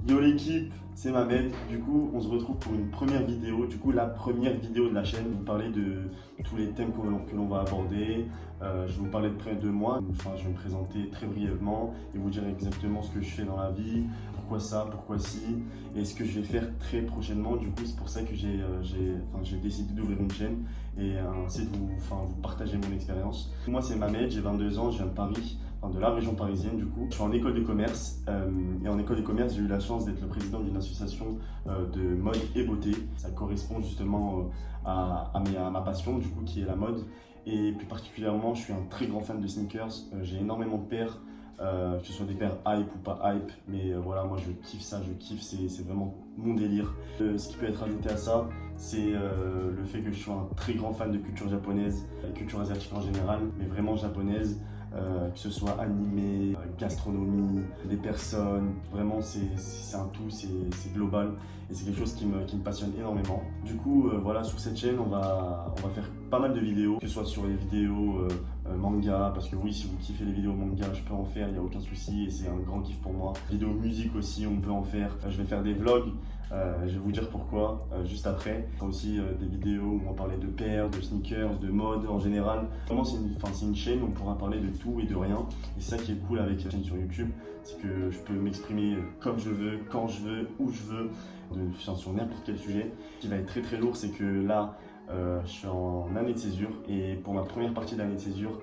Yo l'équipe, c'est Mamed. Du coup, on se retrouve pour une première vidéo. Du coup, la première vidéo de la chaîne. Vous parler de tous les thèmes que l'on va aborder. Je vais vous parler de près de moi. Enfin, je vais me présenter très brièvement et vous dire exactement ce que je fais dans la vie, pourquoi ça, pourquoi ci, et ce que je vais faire très prochainement. Du coup, c'est pour ça que j'ai décidé d'ouvrir une chaîne et ainsi de vous partager mon expérience. Moi, c'est Mamed, j'ai 22 ans, je viens de Paris. De la région parisienne du coup. Je suis en école de commerce et en école de commerce j'ai eu la chance d'être le président d'une association de mode et beauté. Ça correspond justement à ma passion du coup qui est la mode et plus particulièrement je suis un très grand fan de sneakers. J'ai énormément de paires, que ce soit des paires hype ou pas hype, mais voilà, moi je kiffe ça, c'est vraiment mon délire. Ce qui peut être ajouté à ça, c'est le fait que je suis un très grand fan de culture japonaise, culture asiatique en général, mais vraiment japonaise. Que ce soit animé, gastronomie, des personnes, vraiment c'est un tout, c'est global et c'est quelque chose qui me passionne énormément. Du coup voilà, sur cette chaîne on va faire pas mal de vidéos, que ce soit sur les vidéos manga, parce que oui, si vous kiffez les vidéos manga je peux en faire, il n'y a aucun souci et c'est un grand kiff pour moi. Vidéos musique aussi on peut en faire, je vais faire des vlogs. Je vais vous dire pourquoi juste après. Il y a aussi des vidéos où on va parler de paires, de sneakers, de mode en général. Vraiment c'est une chaîne où on pourra parler de tout et de rien. Et c'est ça qui est cool avec la chaîne sur YouTube, c'est que je peux m'exprimer comme je veux, quand je veux, où je veux, sur n'importe quel sujet. Ce qui va être très très lourd, c'est que là je suis en année de césure et pour ma première partie d'année de césure,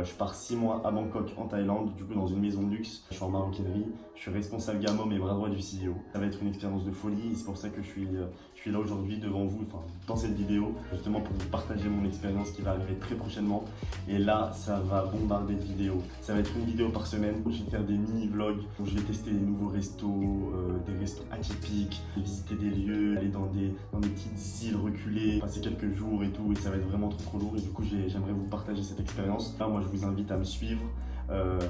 je pars 6 mois à Bangkok en Thaïlande, du coup dans une maison de luxe. Je suis en maroquinerie, je suis responsable gamme et bras droit du CEO. Ça va être une expérience de folie et c'est pour ça que je suis là aujourd'hui devant vous, dans cette vidéo, justement pour vous partager mon expérience qui va arriver très prochainement. Et là, ça va bombarder de vidéos. Ça va être une vidéo par semaine. Je vais faire des mini-vlogs où je vais tester des nouveaux restos, des restos atypiques, visiter des lieux, aller dans des petites îles reculées, passer quelques jours et tout. Et ça va être vraiment trop lourd. Et du coup, j'aimerais vous partager cette expérience. Là, moi, je vous invite à me suivre.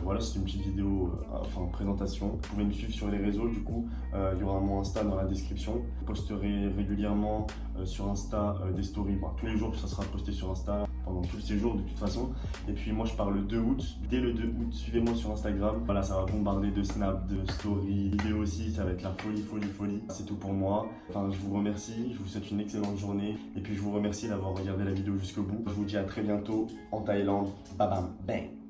Voilà, c'est une petite vidéo, présentation. Vous pouvez me suivre sur les réseaux, du coup, il y aura mon Insta dans la description. Je posterai régulièrement sur Insta des stories. Bon, tous les jours, ça sera posté sur Insta pendant tous ces jours de toute façon. Et puis moi, je pars le 2 août. Dès le 2 août, suivez-moi sur Instagram. Voilà, ça va bombarder de snaps, de stories, vidéos aussi. Ça va être la folie. C'est tout pour moi. Enfin, je vous remercie. Je vous souhaite une excellente journée. Et puis, je vous remercie d'avoir regardé la vidéo jusqu'au bout. Je vous dis à très bientôt en Thaïlande. Bam bam, bang.